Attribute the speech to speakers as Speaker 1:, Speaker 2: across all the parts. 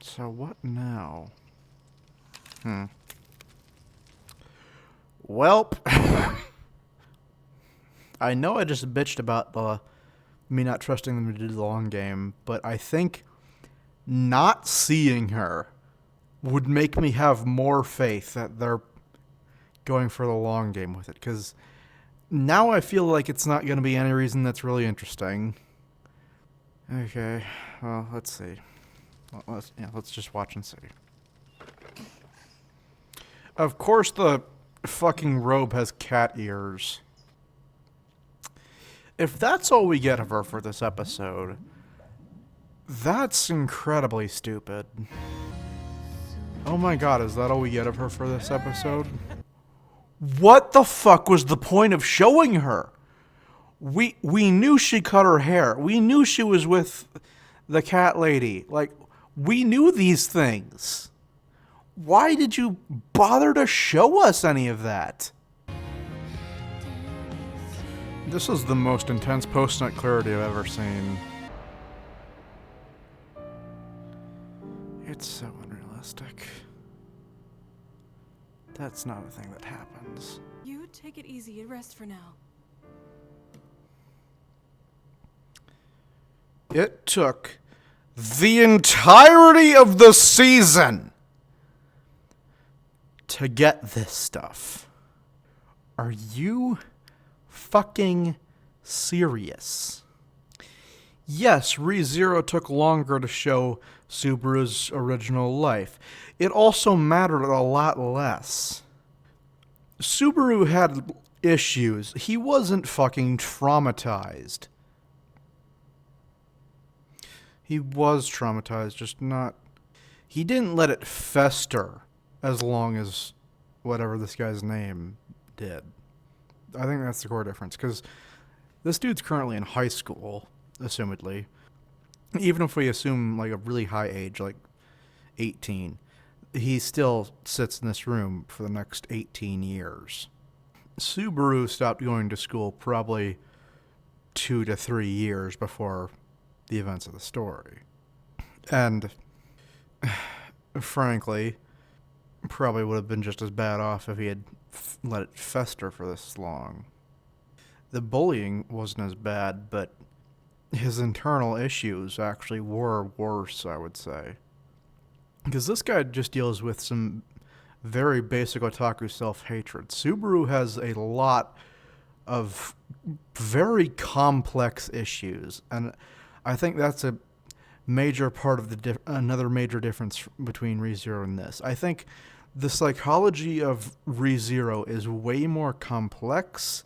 Speaker 1: So what now? Welp. I know I just bitched about me not trusting them to do the long game, but I think not seeing her would make me have more faith that they're going for the long game with it, because now I feel like it's not going to be any reason that's really interesting. Okay, well, let's see. Let's just watch and see. Of course the fucking robe has cat ears. If that's all we get of her for this episode, that's incredibly stupid. Oh my god, is that all we get of her for this episode? What the fuck was the point of showing her? We knew she cut her hair. We knew she was with the cat lady. Like, we knew these things. Why did you bother to show us any of that? This is the most intense post-nut clarity I've ever seen. It's so unrealistic. That's not a thing that happens.
Speaker 2: You take it easy and rest for now.
Speaker 1: It took the entirety of the season to get this stuff. Are you fucking serious? Yes, ReZero took longer to show Subaru's original life. It also mattered a lot less. Subaru had issues. He wasn't fucking traumatized. He was traumatized, just not... He didn't let it fester as long as whatever this guy's name did. I think that's the core difference, because this dude's currently in high school, assumedly. Even if we assume, like, a really high age, like 18, he still sits in this room for the next 18 years. Subaru stopped going to school probably 2 to 3 years before the events of the story. And, frankly, probably would have been just as bad off if he had let it fester for this long. The bullying wasn't as bad, but his internal issues actually were worse, I would say. Because this guy just deals with some very basic otaku self-hatred. Subaru has a lot of very complex issues, and I think that's a major part of another major difference between ReZero and this. I think the psychology of ReZero is way more complex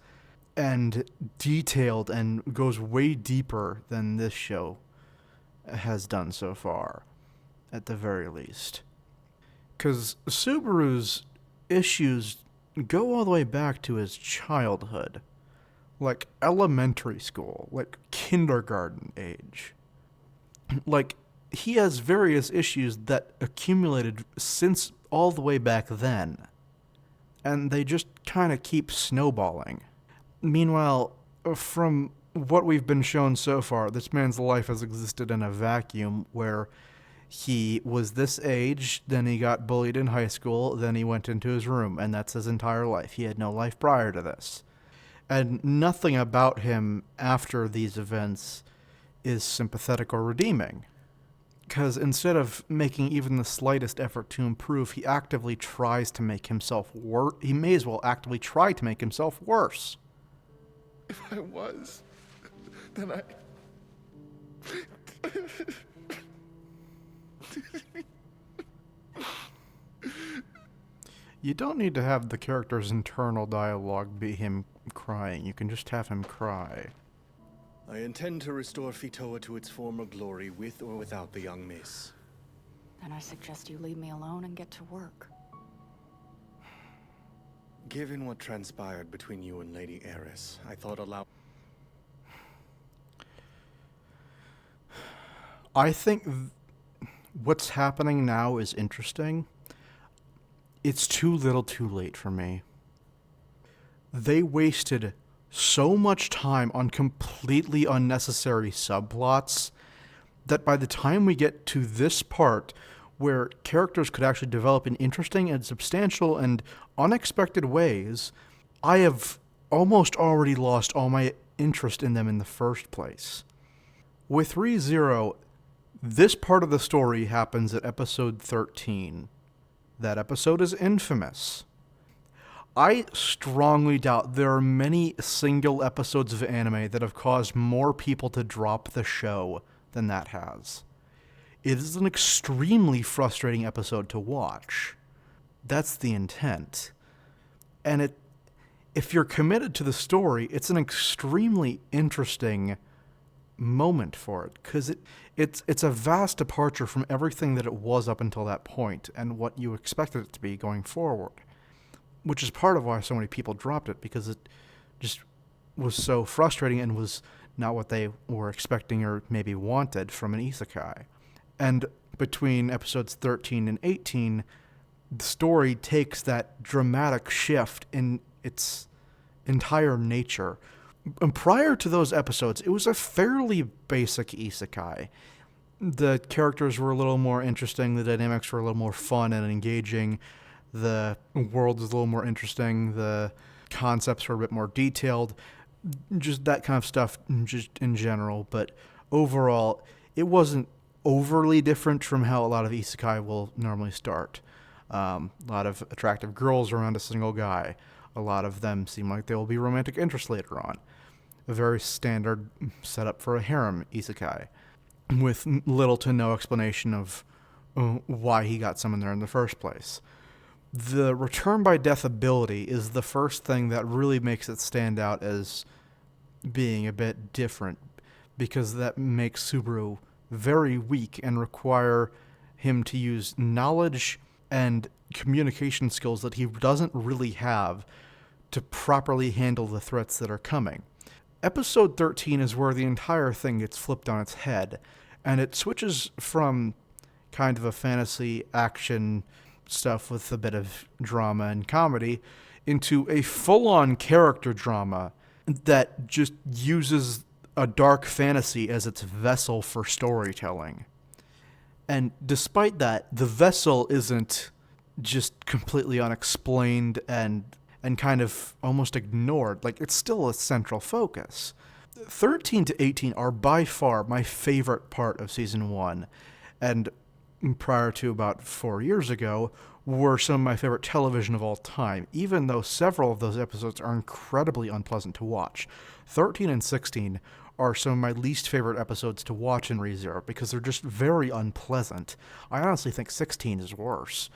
Speaker 1: and detailed and goes way deeper than this show has done so far, at the very least. Because Subaru's issues go all the way back to his childhood, like elementary school, like kindergarten age. Like, he has various issues that accumulated since all the way back then, and they just kind of keep snowballing. Meanwhile, from what we've been shown so far, this man's life has existed in a vacuum where he was this age, then he got bullied in high school, then he went into his room, and that's his entire life. He had no life prior to this. And nothing about him after these events is sympathetic or redeeming. Because instead of making even the slightest effort to improve, he actively tries to make himself worse. He may as well actively try to make himself worse.
Speaker 3: If I was, then I...
Speaker 1: You don't need to have the character's internal dialogue be him crying. You can just have him cry.
Speaker 4: I intend to restore Fitoa to its former glory with or without the young miss.
Speaker 5: Then I suggest you leave me alone and get to work.
Speaker 4: Given what transpired between you and Lady Eris, I thought
Speaker 1: I think what's happening now is interesting. It's too little too late for me. They wasted so much time on completely unnecessary subplots that by the time we get to this part, where characters could actually develop in interesting and substantial and unexpected ways, I have almost already lost all my interest in them in the first place. With ReZero, this part of the story happens at episode 13. That episode is infamous. I strongly doubt there are many single episodes of anime that have caused more people to drop the show than that has. It is an extremely frustrating episode to watch. That's the intent. And if you're committed to the story, it's an extremely interesting moment for it, because it's a vast departure from everything that it was up until that point and what you expected it to be going forward, which is part of why so many people dropped it, because it just was so frustrating and was not what they were expecting or maybe wanted from an isekai. And between episodes 13 and 18, the story takes that dramatic shift in its entire nature. And prior to those episodes, it was a fairly basic isekai. The characters were a little more interesting, the dynamics were a little more fun and engaging, the world was a little more interesting, the concepts were a bit more detailed, just that kind of stuff just in general. But overall, it wasn't overly different from how a lot of isekai will normally start. A lot of attractive girls around a single guy. A lot of them seem like they will be romantic interests later on. A very standard setup for a harem isekai, with little to no explanation of why he got summoned there in the first place. The return by death ability is the first thing that really makes it stand out as being a bit different, because that makes Subaru very weak and require him to use knowledge and communication skills that he doesn't really have to properly handle the threats that are coming. Episode 13 is where the entire thing gets flipped on its head, and it switches from kind of a fantasy action stuff with a bit of drama and comedy into a full-on character drama that just uses a dark fantasy as its vessel for storytelling. And despite that, the vessel isn't just completely unexplained and kind of almost ignored. Like, it's still a central focus. 13 to 18 are by far my favorite part of Season 1, and prior to about 4 years ago, were some of my favorite television of all time, even though several of those episodes are incredibly unpleasant to watch. 13 and 16 are some of my least favorite episodes to watch in ReZero because they're just very unpleasant. I honestly think 16 is worse.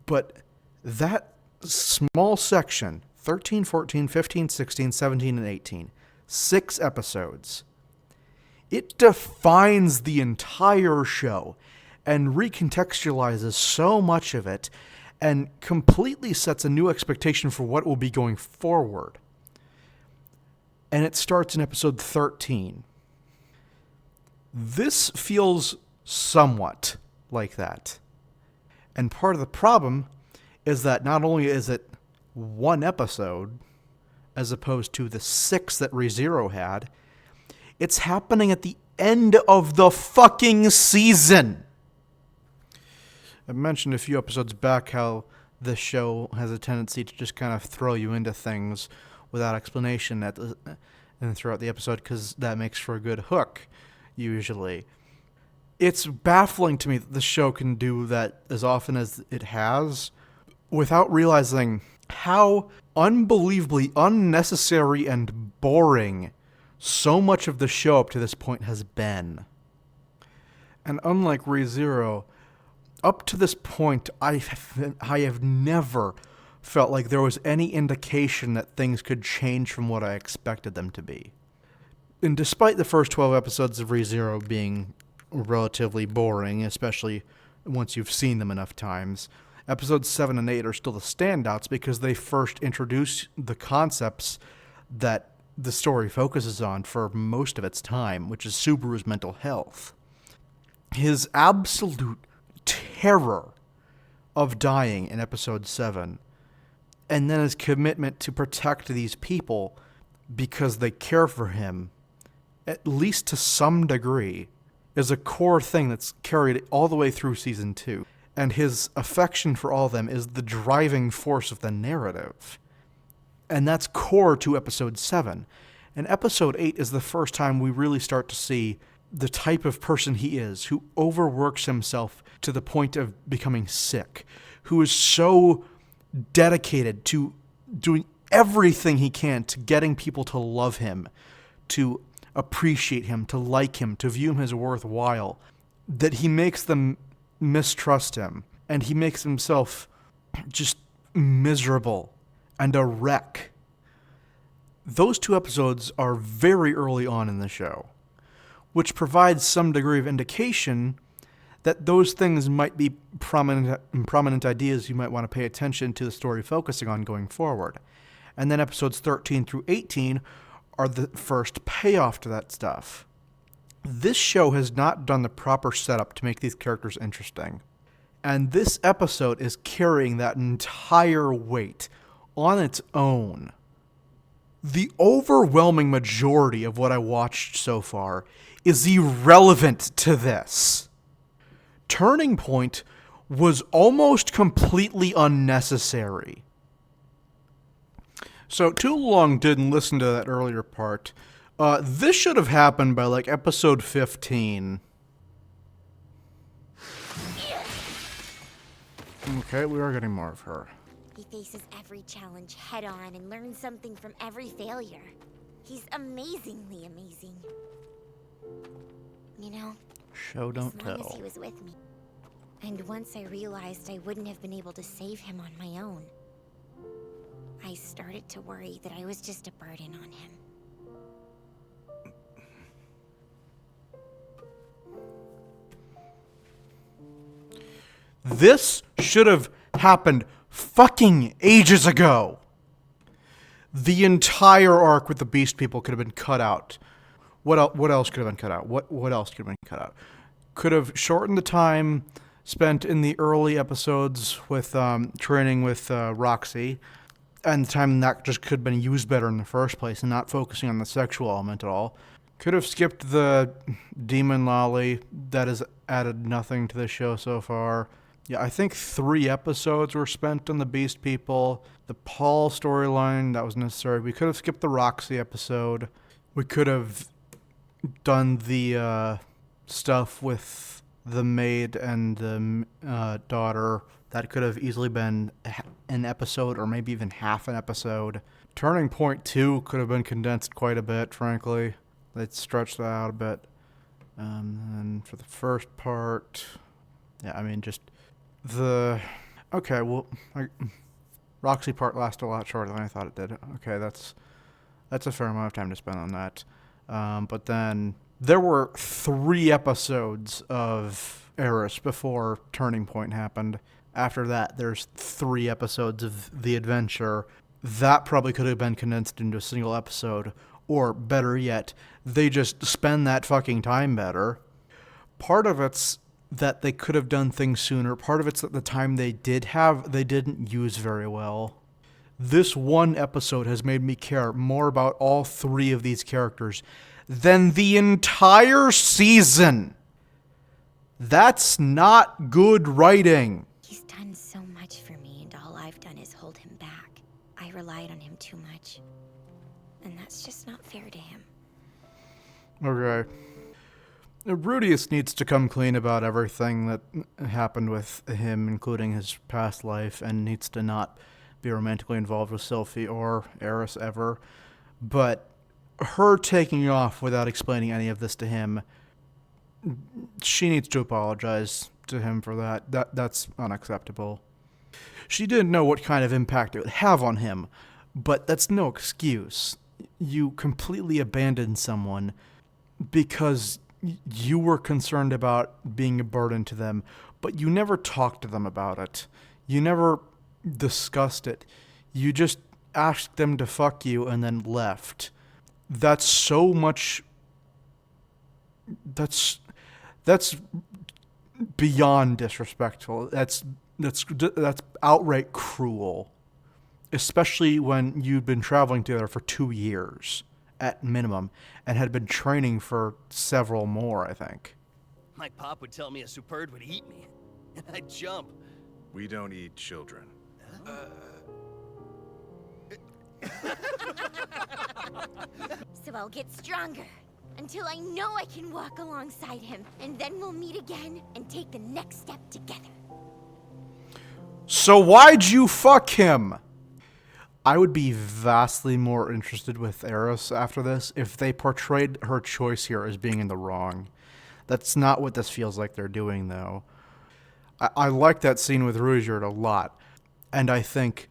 Speaker 1: But that small section, 13, 14, 15, 16, 17, and 18, 6 episodes, it defines the entire show and recontextualizes so much of it and completely sets a new expectation for what will be going forward. And it starts in episode 13. This feels somewhat like that. And part of the problem is that not only is it one episode, as opposed to the 6 that ReZero had, it's happening at the end of the fucking season. I mentioned a few episodes back how this show has a tendency to just kind of throw you into things without explanation and throughout the episode, because that makes for a good hook, usually. It's baffling to me that the show can do that as often as it has without realizing how unbelievably unnecessary and boring so much of the show up to this point has been. And unlike ReZero, up to this point, I have never felt like there was any indication that things could change from what I expected them to be. And despite the first 12 episodes of ReZero being relatively boring, especially once you've seen them enough times, episodes 7 and 8 are still the standouts because they first introduce the concepts that the story focuses on for most of its time, which is Subaru's mental health. His absolute terror of dying in episode 7, and then his commitment to protect these people because they care for him, at least to some degree, is a core thing that's carried all the way through season 2. and his affection for all of them is the driving force of the narrative. And that's core to episode 7. And episode 8 is the first time we really start to see the type of person he is, who overworks himself to the point of becoming sick, who is so dedicated to doing everything he can to getting people to love him, to appreciate him, to like him, to view him as worthwhile, that he makes them mistrust him, and he makes himself just miserable and a wreck. Those 2 episodes are very early on in the show, which provides some degree of indication that those things might be prominent ideas you might want to pay attention to the story focusing on going forward. And then episodes 13 through 18 are the first payoff to that stuff. This show has not done the proper setup to make these characters interesting. And this episode is carrying that entire weight on its own. The overwhelming majority of what I watched so far is irrelevant to this. Turning Point was almost completely unnecessary. So, too long didn't listen to that earlier part. This should have happened by like episode 15. Okay, we are getting more of her.
Speaker 6: He faces every challenge head on and learns something from every failure. He's amazingly amazing. You know,
Speaker 1: Show don't
Speaker 6: as long as
Speaker 1: tell.
Speaker 6: he was with me. And once I realized I wouldn't have been able to save him on my own, I started to worry that I was just a burden on him.
Speaker 1: This should have happened fucking ages ago. The entire arc with the Beast People could have been cut out. What else could have been cut out? What else could have been cut out? Could have shortened the time spent in the early episodes with training with Roxy, and the time that just could have been used better in the first place and not focusing on the sexual element at all. Could have skipped the Demon Lolly. That has added nothing to the show so far. Yeah, I think 3 episodes were spent on the Beast People. The Paul storyline, that was necessary. We could have skipped the Roxy episode. We could have done the stuff with the maid and the daughter. That could have easily been an episode or maybe even half an episode. Turning Point 2 could have been condensed quite a bit, frankly. They'd stretched that out a bit. And for the first part, yeah, I mean, just okay, well, Roxy part lasted a lot shorter than I thought it did. Okay, that's a fair amount of time to spend on that. But then there were 3 episodes of Eris before Turning Point happened. After that, there's 3 episodes of The Adventure. That probably could have been condensed into a single episode. Or, better yet, they just spend that fucking time better. Part of it's that they could have done things sooner. Part of it's that the time they did have, they didn't use very well. This one episode has made me care more about all 3 of these characters than the entire season. That's not good writing.
Speaker 6: He's done so much for me, and all I've done is hold him back. I relied on him too much. And that's just not fair to him.
Speaker 1: Okay. Rudius needs to come clean about everything that happened with him, including his past life, and needs to not be romantically involved with Sylphie or Eris ever. But her taking off without explaining any of this to him, she needs to apologize to him for that. That's unacceptable. She didn't know what kind of impact it would have on him, but that's no excuse. You completely abandoned someone because you were concerned about being a burden to them, but you never talked to them about it. You never discussed it. You just asked them to fuck you and then left. That's so much... That's beyond disrespectful. That's outright cruel. Especially when you'd been traveling together for 2 years, at minimum, and had been training for several more, I think.
Speaker 7: My pop would tell me a Superb would eat me. and I'd jump.
Speaker 3: We don't eat children.
Speaker 6: So I'll get stronger until I know I can walk alongside him, and then we'll meet again and take the next step together.
Speaker 1: So why'd you fuck him? I would be vastly more interested with Eris after this if they portrayed her choice here as being in the wrong. That's not what this feels like they're doing, though. I like that scene with Ruijerd a lot, and I think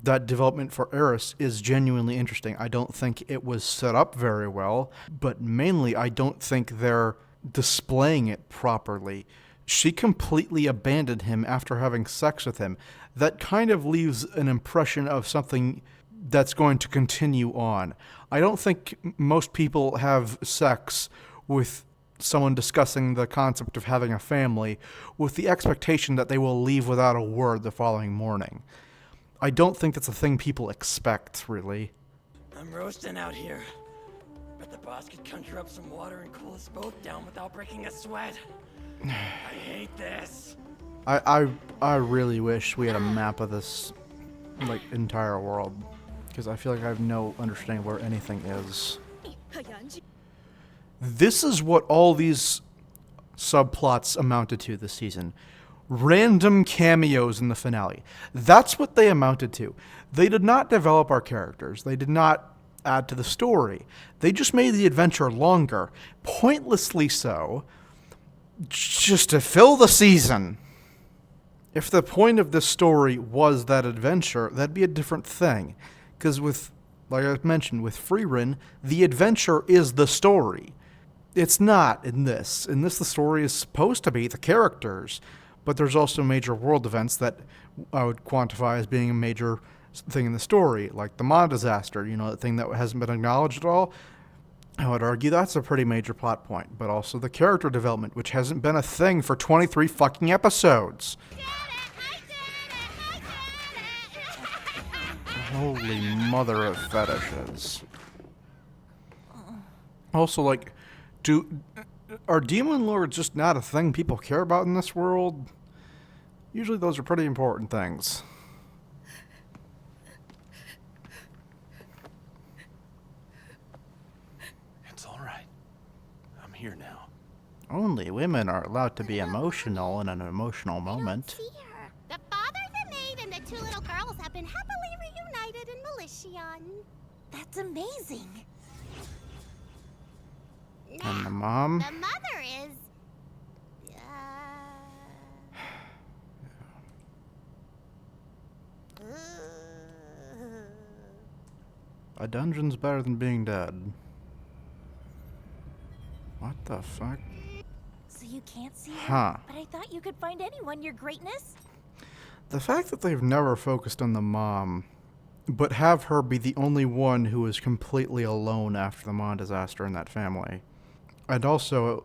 Speaker 1: that development for Eris is genuinely interesting. I don't think it was set up very well, but mainly I don't think they're displaying it properly. She completely abandoned him after having sex with him. That kind of leaves an impression of something that's going to continue on. I don't think most people have sex with someone discussing the concept of having a family with the expectation that they will leave without a word the following morning. I don't think that's a thing people expect, really.
Speaker 7: I'm roasting out here. Bet the boss could conjure up some water and cool us both down without breaking a sweat. I hate this.
Speaker 1: I really wish we had a map of this, like, entire world, because I feel like I have no understanding where anything is. This is what all these subplots amounted to this season. Random cameos in the finale. That's what they amounted to. They did not develop our characters. They did not add to the story. They just made the adventure longer, pointlessly so, just to fill the season. If the point of this story was that adventure, that'd be a different thing. Because with, like I mentioned, with Frieren, the adventure is the story. It's not in this. In this, the story is supposed to be the characters. But there's also major world events that I would quantify as being a major thing in the story, like the Mon disaster, the thing that hasn't been acknowledged at all. I would argue that's a pretty major plot point, but also the character development, which hasn't been a thing for 23 fucking episodes. Holy mother of fetishes. Also, like, are demon lords just not a thing people care about in this world? Usually those are pretty important things.
Speaker 3: It's all right. I'm here now.
Speaker 1: Only women are allowed to be emotional in an emotional moment.
Speaker 6: See her. The father, the maid, and the two little girls have been happily reunited in Melicion. That's amazing.
Speaker 1: And the mom?
Speaker 6: The mother is...
Speaker 1: A dungeon's better than being dead. What the fuck?
Speaker 8: So you can't see her?
Speaker 1: Huh.
Speaker 8: But I thought you could find anyone, your greatness?
Speaker 1: The fact that they've never focused on the mom, but have her be the only one who is completely alone after the Mon disaster in that family. And also,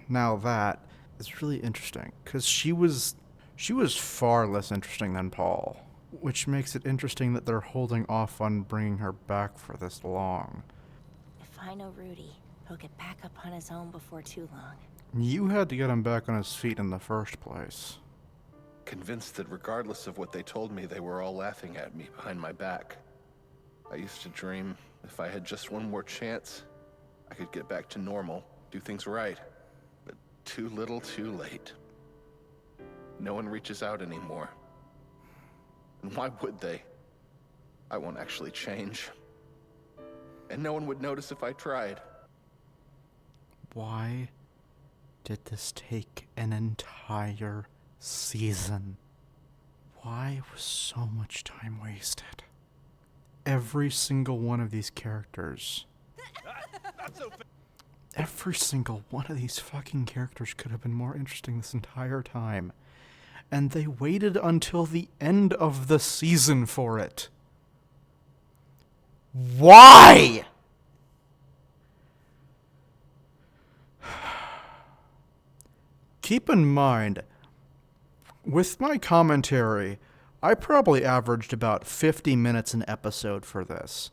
Speaker 1: now that is really interesting, because she was far less interesting than Paul, which makes it interesting that they're holding off on bringing her back for this long.
Speaker 8: If I know Rudy, he'll get back up on his own before too long.
Speaker 1: You had to get him back on his feet in the first place.
Speaker 3: Convinced that regardless of what they told me, they were all laughing at me behind my back. I used to dream if I had just one more chance, I could get back to normal, do things right. But too little, too late. No one reaches out anymore. And why would they? I won't actually change. And no one would notice if I tried.
Speaker 1: Why did this take an entire season? Why was so much time wasted? Every single one of these characters. Every single one of these fucking characters could have been more interesting this entire time. And they waited until the end of the season for it. Why? Keep in mind, with my commentary, I probably averaged about 50 minutes an episode for this.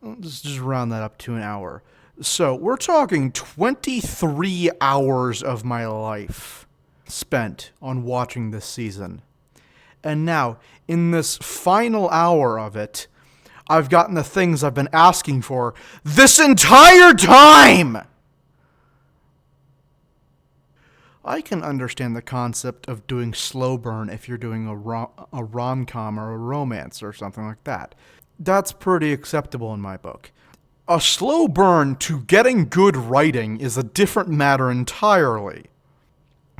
Speaker 1: Let's just round that up to an hour. So we're talking 23 hours of my life spent on watching this season. And now, in this final hour of it, I've gotten the things I've been asking for this entire time! I can understand the concept of doing slow burn if you're doing a rom-com or a romance or something like that. That's pretty acceptable in my book. A slow burn to getting good writing is a different matter entirely.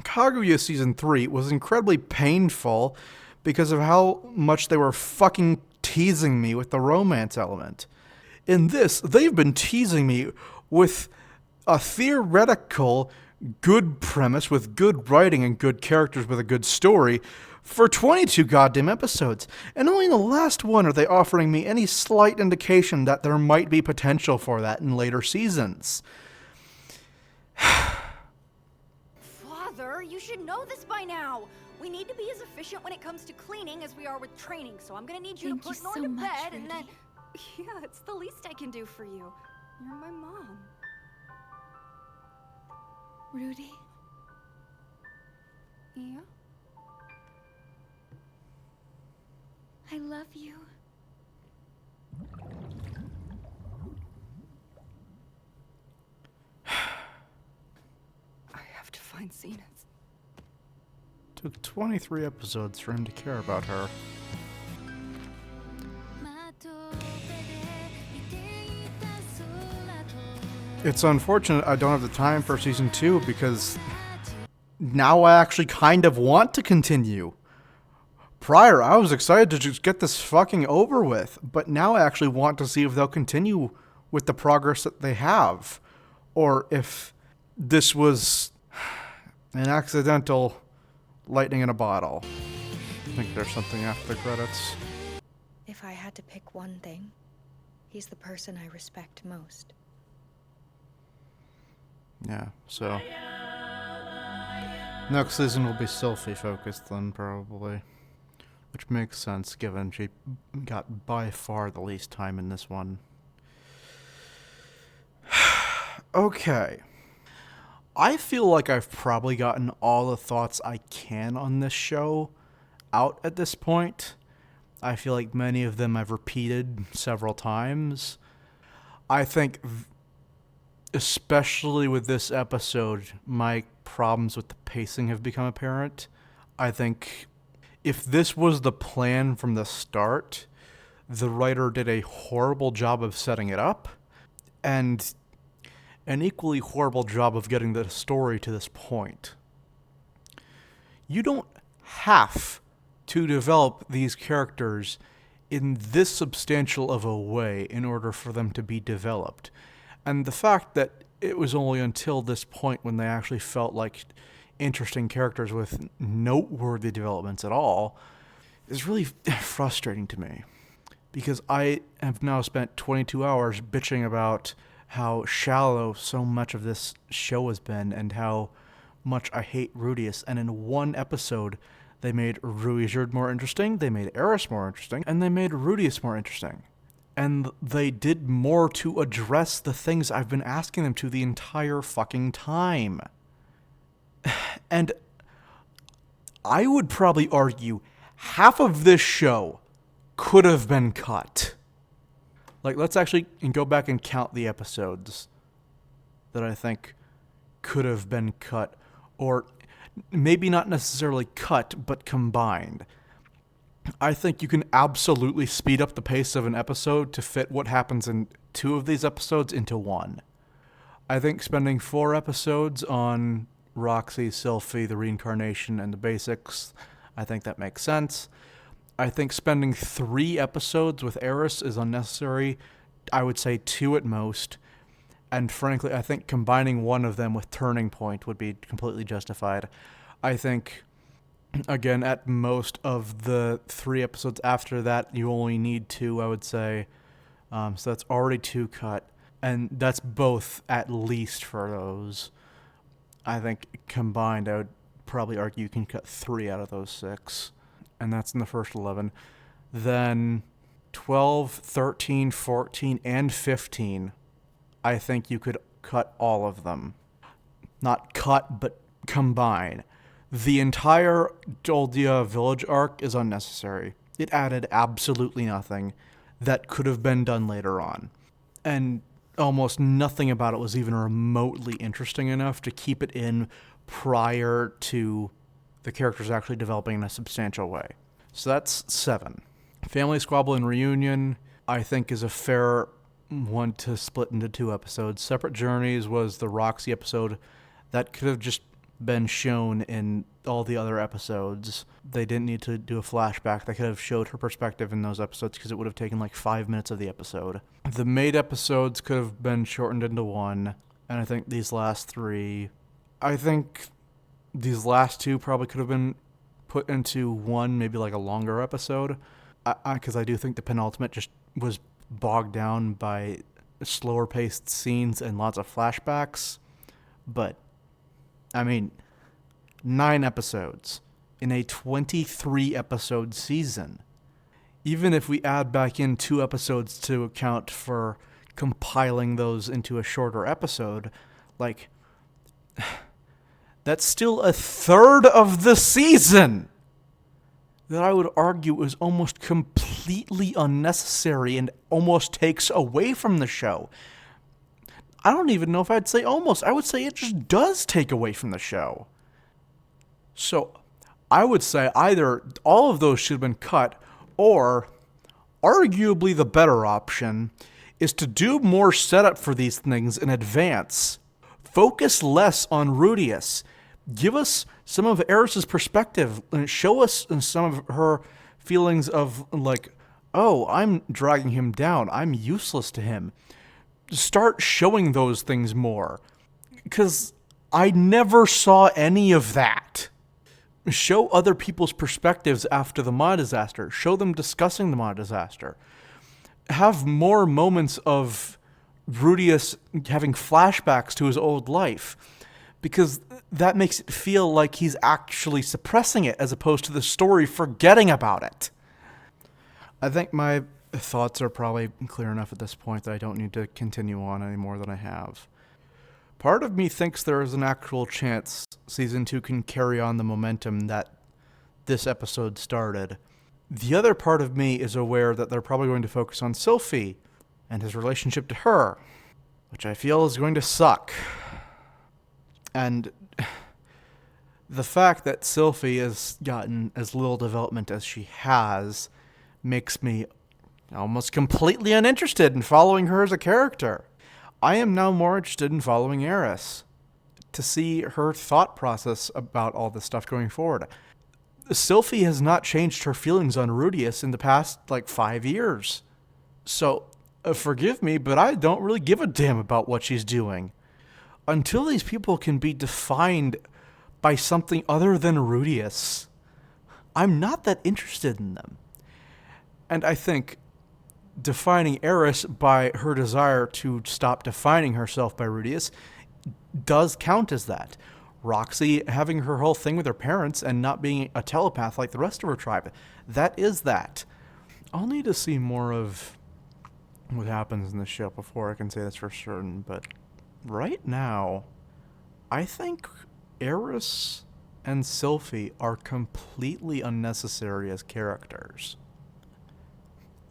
Speaker 1: Kaguya Season 3 was incredibly painful because of how much they were fucking teasing me with the romance element. In this, they've been teasing me with a theoretical good premise with good writing and good characters with a good story for 22 goddamn episodes. And only in the last one are they offering me any slight indication that there might be potential for that in later seasons.
Speaker 9: Father, you should know this by now. We need to be as efficient when it comes to cleaning as we are with training, so I'm gonna need you to put Norn to bed and then...
Speaker 2: Yeah, it's the least I can do for you. You're my mom. Rudy? Yeah? I love you. I have to find Zena's.
Speaker 1: Took 23 episodes for him to care about her. It's unfortunate I don't have the time for season 2 because now I actually kind of want to continue. Prior, I was excited to just get this fucking over with, but now I actually want to see if they'll continue with the progress that they have, or if this was an accidental lightning in a bottle. I think there's something after the credits.
Speaker 8: If I had to pick one thing, he's the person I respect most.
Speaker 1: Yeah, so next season will be Sylphie focused then, probably. Which makes sense, given she got by far the least time in this one. Okay. I feel like I've probably gotten all the thoughts I can on this show out at this point. I feel like many of them I've repeated several times. I think, especially with this episode, my problems with the pacing have become apparent. I think if this was the plan from the start, the writer did a horrible job of setting it up, and an equally horrible job of getting the story to this point. You don't have to develop these characters in this substantial of a way in order for them to be developed. And the fact that it was only until this point when they actually felt like interesting characters with noteworthy developments at all is really frustrating to me. Because I have now spent 22 hours bitching about how shallow so much of this show has been and how much I hate Rudius. And in one episode, they made Ruijerd more interesting, they made Eris more interesting, and they made Rudius more interesting. And they did more to address the things I've been asking them to the entire fucking time. And I would probably argue half of this show could have been cut. Like, let's actually go back and count the episodes that I think could have been cut, or maybe not necessarily cut, but combined. I think you can absolutely speed up the pace of an episode to fit what happens in 2 of these episodes into 1. I think spending 4 episodes on Roxy, Sylphie, the reincarnation, and the basics, I think that makes sense. I think spending 3 episodes with Eris is unnecessary. I would say 2 at most. And frankly, I think combining one of them with Turning Point would be completely justified. I think, again, at most of the 3 episodes after that, you only need 2, I would say. So that's already 2 cut. And that's both at least for those. I think combined, I would probably argue you can cut 3 out of those 6. And that's in the first 11. Then 12, 13, 14, and 15, I think you could cut all of them. Not cut, but combine. The entire Doldia village arc is unnecessary. It added absolutely nothing that could have been done later on. And almost nothing about it was even remotely interesting enough to keep it in prior to the characters actually developing in a substantial way. So that's 7. Family Squabble and Reunion, I think, is a fair one to split into 2 episodes. Separate Journeys was the Roxy episode that could have just been shown in all the other episodes. They didn't need to do a flashback. They could have showed her perspective in those episodes because it would have taken like 5 minutes of the episode. The maid episodes could have been shortened into 1, and I think these last 3, I think these last 2 probably could have been put into 1, maybe like a longer episode, because I do think the penultimate just was bogged down by slower paced scenes and lots of flashbacks. But I mean, 9 episodes in a 23 episode season. Even if we add back in 2 episodes to account for compiling those into a shorter episode, like, that's still a third of the season that I would argue is almost completely unnecessary and almost takes away from the show. I don't even know if I'd say almost. I would say it just does take away from the show. So I would say either all of those should have been cut, or arguably the better option is to do more setup for these things in advance. Focus less on Rudius. Give us some of Eris's perspective and show us some of her feelings of like, oh, I'm dragging him down. I'm useless to him. Start showing those things more. Because I never saw any of that. Show other people's perspectives after the Maya disaster. Show them discussing the Maya disaster. Have more moments of Rudius having flashbacks to his old life. Because that makes it feel like he's actually suppressing it as opposed to the story forgetting about it. I think my thoughts are probably clear enough at this point that I don't need to continue on any more than I have. Part of me thinks there is an actual chance Season 2 can carry on the momentum that this episode started. The other part of me is aware that they're probably going to focus on Sylphie and his relationship to her, which I feel is going to suck. And the fact that Sylphie has gotten as little development as she has makes me almost completely uninterested in following her as a character. I am now more interested in following Eris to see her thought process about all this stuff going forward. Sylphie has not changed her feelings on Rudius in the past, 5 years. So, forgive me, but I don't really give a damn about what she's doing. Until these people can be defined by something other than Rudius, I'm not that interested in them. And I think defining Eris by her desire to stop defining herself by Rudius does count as that. Roxy having her whole thing with her parents and not being a telepath like the rest of her tribe, that is that. I'll need to see more of what happens in the show before I can say this for certain, but right now, I think Eris and Sylphie are completely unnecessary as characters.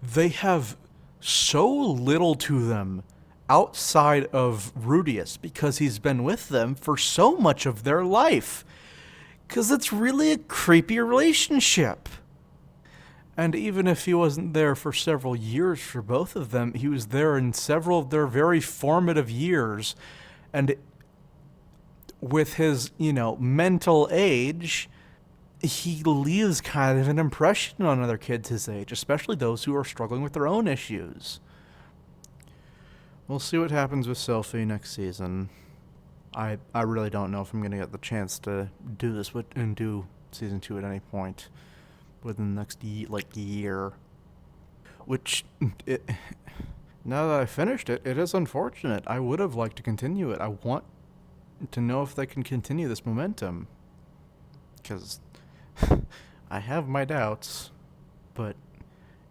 Speaker 1: They have so little to them outside of Rudius because he's been with them for so much of their life. Because it's really a creepy relationship. And even if he wasn't there for several years for both of them, he was there in several of their very formative years. And with his, mental age, he leaves kind of an impression on other kids his age, especially those who are struggling with their own issues. We'll see what happens with Sylphie next season. I really don't know if I'm going to get the chance to do this and do Season 2 at any point within the next year. Which, now that I finished it, it is unfortunate. I would have liked to continue it. I want to know if they can continue this momentum. Because I have my doubts. But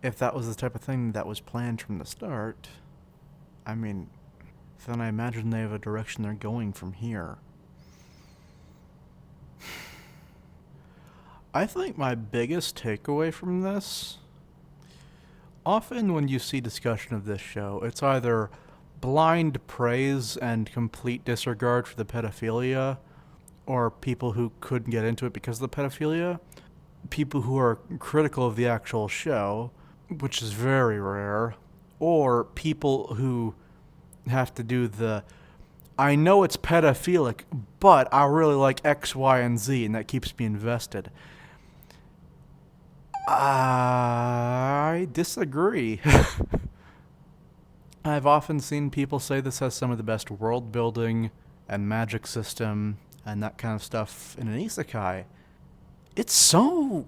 Speaker 1: if that was the type of thing that was planned from the start, then I imagine they have a direction they're going from here. I think my biggest takeaway from this, often when you see discussion of this show, it's either blind praise and complete disregard for the pedophilia, or people who couldn't get into it because of the pedophilia, people who are critical of the actual show, which is very rare, or people who have to do the, I know it's pedophilic, but I really like X, Y, and Z, and that keeps me invested. I disagree. I've often seen people say this has some of the best world building and magic system and that kind of stuff in an isekai. It's so...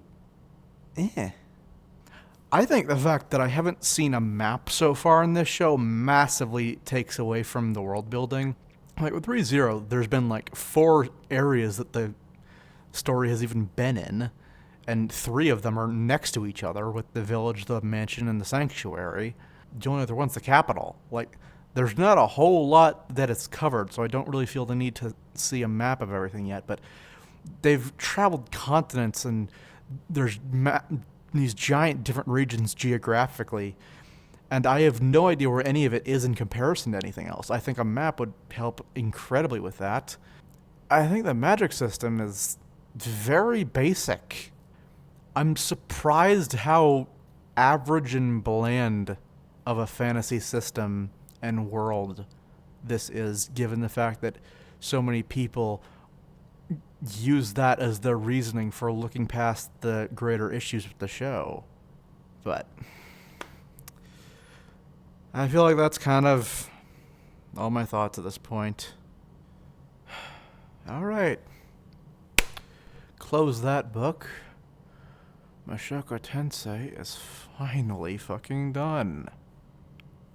Speaker 1: I think the fact that I haven't seen a map so far in this show massively takes away from the world building. Like with Re:Zero, there's been like 4 areas that the story has even been in, and 3 of them are next to each other, with the village, the mansion, and the sanctuary. The only other one's the capital. Like, there's not a whole lot that it's covered, so I don't really feel the need to see a map of everything yet, but they've traveled continents, and there's these giant different regions geographically, and I have no idea where any of it is in comparison to anything else. I think a map would help incredibly with that. I think the magic system is very basic. I'm surprised how average and bland of a fantasy system and world this is, given the fact that so many people use that as their reasoning for looking past the greater issues with the show. But I feel like that's kind of all my thoughts at this point. Alright. Close that book. Mushoku Tensei is finally fucking done.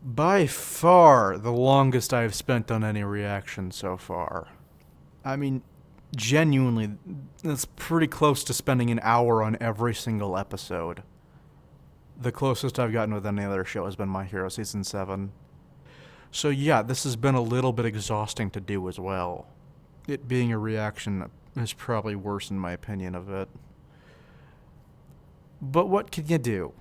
Speaker 1: By far the longest I've spent on any reaction so far. I mean, genuinely, that's pretty close to spending an hour on every single episode. The closest I've gotten with any other show has been My Hero Season 7. So yeah, this has been a little bit exhausting to do as well. It being a reaction is probably worse in my opinion of it. But what can you do?